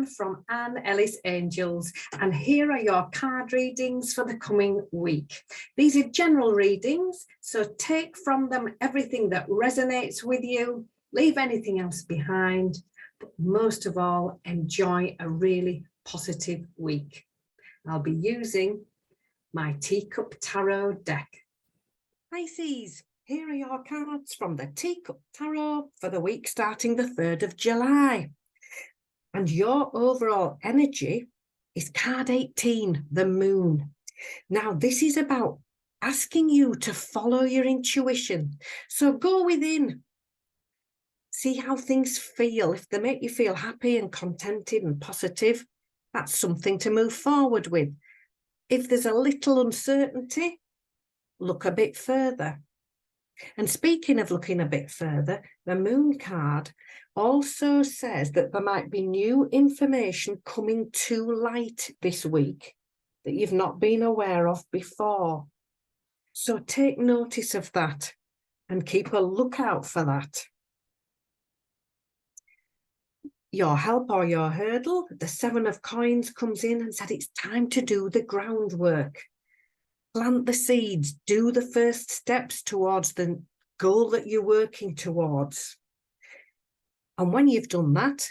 Anne from Anne Ellis Angels, and here are your card readings for the coming week. These are general readings, so take from them everything that resonates with you, leave anything else behind, but most of all, enjoy a really positive week. I'll be using my Teacup Tarot deck. Pisces, here are your cards from the Teacup Tarot for the week starting the 3rd of July. And your overall energy is card 18, the Moon. Now, this is about asking you to follow your intuition. So go within. See how things feel. If they make you feel happy and contented and positive, that's something to move forward with. If there's a little uncertainty, look a bit further. And speaking of looking a bit further, the Moon card also says that there might be new information coming to light this week that you've not been aware of before. So take notice of that and keep a lookout for that. Your help or your hurdle, the 7 of Coins comes in and said it's time to do the groundwork. Plant the seeds, do the first steps towards the goal that you're working towards. And when you've done that,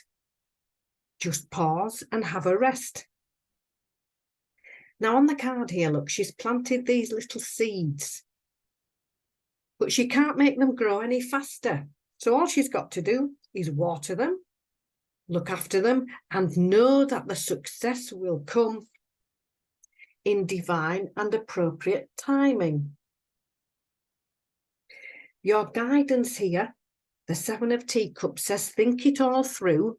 just pause and have a rest. Now on the card here, look, she's planted these little seeds, but she can't make them grow any faster. So all she's got to do is water them, look after them, and know that the success will come in divine and appropriate timing. Your guidance here, the 7 of Teacups, says think it all through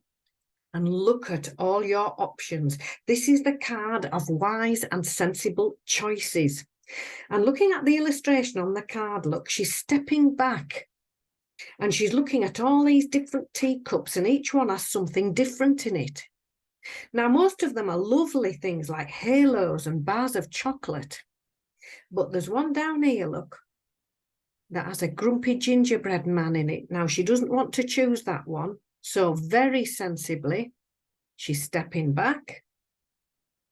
and look at all your options. This is the card of wise and sensible choices. And looking at the illustration on the card, look, she's stepping back and she's looking at all these different teacups, and each one has something different in it. Now, most of them are lovely things like halos and bars of chocolate. But there's one down here, look, that has a grumpy gingerbread man in it. Now, she doesn't want to choose that one. So very sensibly, she's stepping back.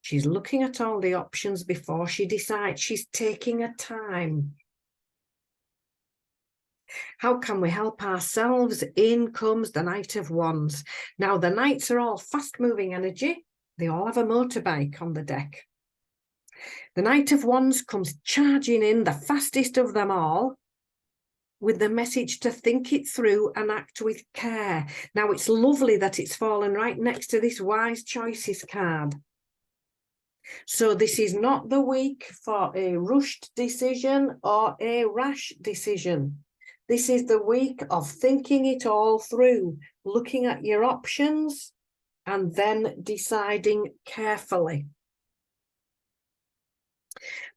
She's looking at all the options before she decides. She's taking her time. How can we help ourselves? In comes the Knight of Wands. Now, the Knights are all fast-moving energy. They all have a motorbike on the deck. The Knight of Wands comes charging in, the fastest of them all, with the message to think it through and act with care. Now, it's lovely that it's fallen right next to this Wise Choices card. So this is not the week for a rushed decision or a rash decision. This is the week of thinking it all through, looking at your options and then deciding carefully.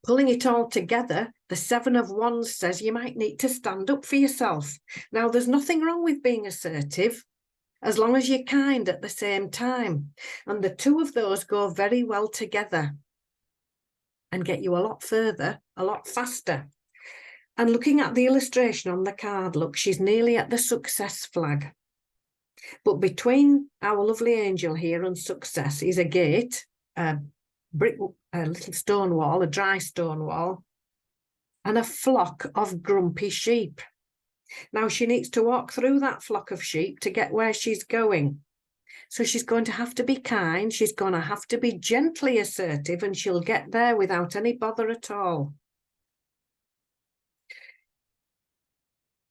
Pulling it all together, the 7 of Wands says you might need to stand up for yourself. Now, there's nothing wrong with being assertive, as long as you're kind at the same time. And the two of those go very well together and get you a lot further, a lot faster. And looking at the illustration on the card, look, she's nearly at the success flag. But between our lovely angel here and success is a gate, a little stone wall, a dry stone wall, and a flock of grumpy sheep. Now, she needs to walk through that flock of sheep to get where she's going. So she's going to have to be kind. She's going to have to be gently assertive, and she'll get there without any bother at all.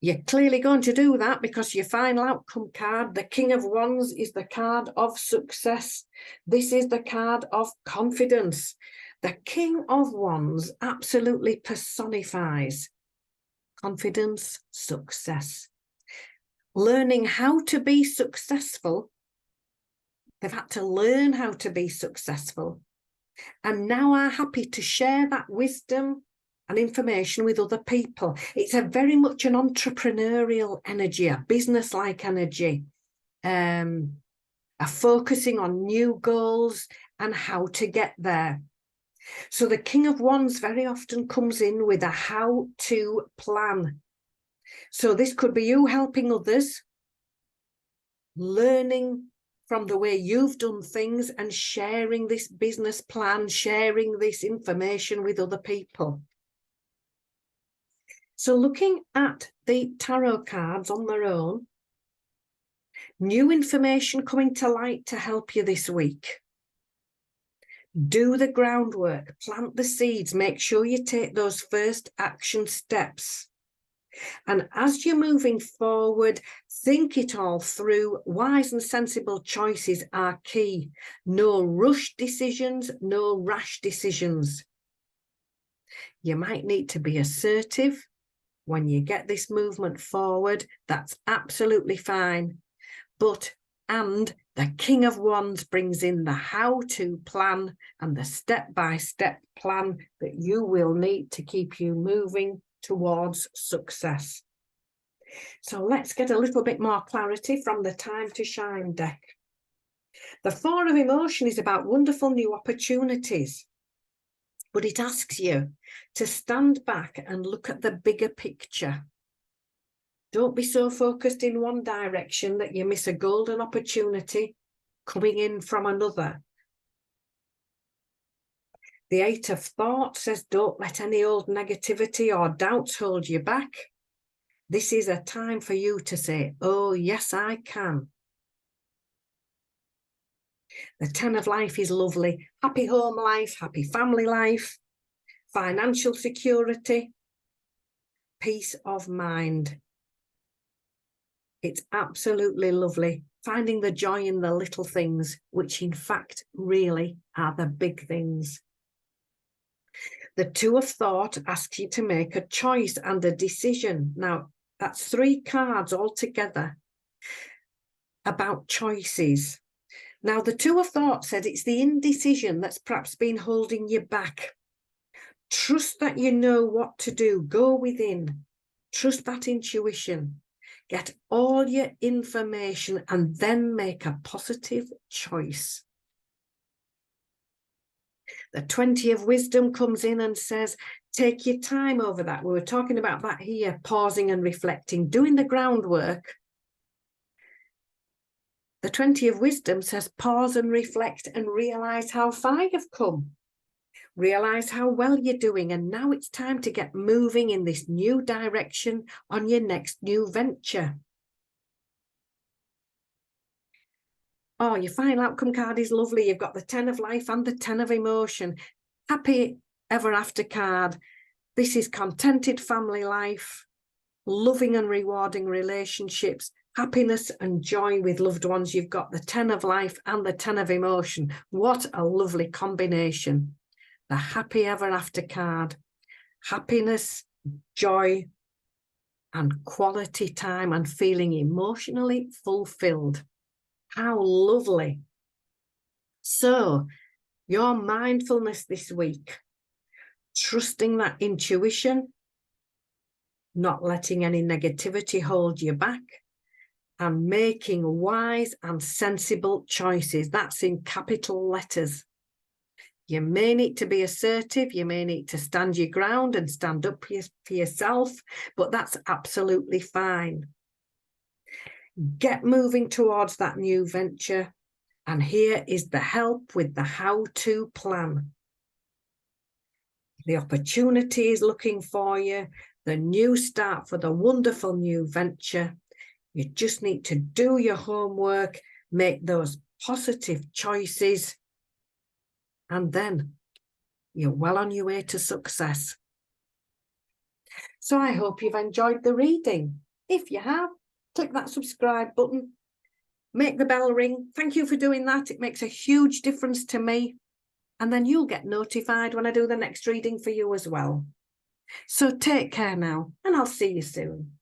You're clearly going to do that because your final outcome card, the King of Wands, is the card of success. This is the card of confidence. The King of Wands absolutely personifies confidence, success. Learning how to be successful. They've had to learn how to be successful and now are happy to share that wisdom and information with other people. It's a very much an entrepreneurial energy, a business-like energy, a focusing on new goals and how to get there. So the King of Wands very often comes in with a how-to plan. So this could be you helping others, learning from the way you've done things and sharing this business plan, sharing this information with other people. So looking at the tarot cards on their own, new information coming to light to help you this week. Do the groundwork, plant the seeds, make sure you take those first action steps. And as you're moving forward, think it all through. Wise and sensible choices are key. No rush decisions, no rash decisions. You might need to be assertive when you get this movement forward. That's absolutely fine. And the King of Wands brings in the how-to plan and the step-by-step plan that you will need to keep you moving towards success. So let's get a little bit more clarity from the Time to Shine deck. The Four of Emotion is about wonderful new opportunities, but it asks you to stand back and look at the bigger picture. Don't be so focused in one direction that you miss a golden opportunity coming in from another. The Eight of Thoughts says, don't let any old negativity or doubts hold you back. This is a time for you to say, oh, yes, I can. The Ten of Life is lovely. Happy home life, happy family life, financial security, peace of mind. It's absolutely lovely, finding the joy in the little things, which in fact really are the big things. The Two of Thought asks you to make a choice and a decision. Now, that's 3 cards altogether about choices. Now, the Two of Thought said it's the indecision that's perhaps been holding you back. Trust that you know what to do. Go within. Trust that intuition. Get all your information and then make a positive choice. The 20 of Wisdom comes in and says, take your time over that. We were talking about that here, pausing and reflecting, doing the groundwork. The 20 of Wisdom says, pause and reflect and realise how far you've come. Realise how well you're doing. And now it's time to get moving in this new direction on your next new venture. Oh, your final outcome card is lovely. You've got the 10 of Life and the 10 of Emotion. Happy ever after card. This is contented family life, loving and rewarding relationships, happiness and joy with loved ones. You've got the 10 of Life and the 10 of Emotion. What a lovely combination. The happy ever after card. Happiness, joy, and quality time and feeling emotionally fulfilled. How lovely. So, your mindfulness this week, trusting that intuition, not letting any negativity hold you back, and making wise and sensible choices. That's in capital letters. You may need to be assertive, you may need to stand your ground and stand up for yourself, but that's absolutely fine. Get moving towards that new venture. And here is the help with the how-to plan. The opportunity is looking for you, the new start for the wonderful new venture. You just need to do your homework, make those positive choices, and then you're well on your way to success. So I hope you've enjoyed the reading. If you have, click that subscribe button, make the bell ring. Thank you for doing that. It makes a huge difference to me. And then you'll get notified when I do the next reading for you as well. So take care now, and I'll see you soon.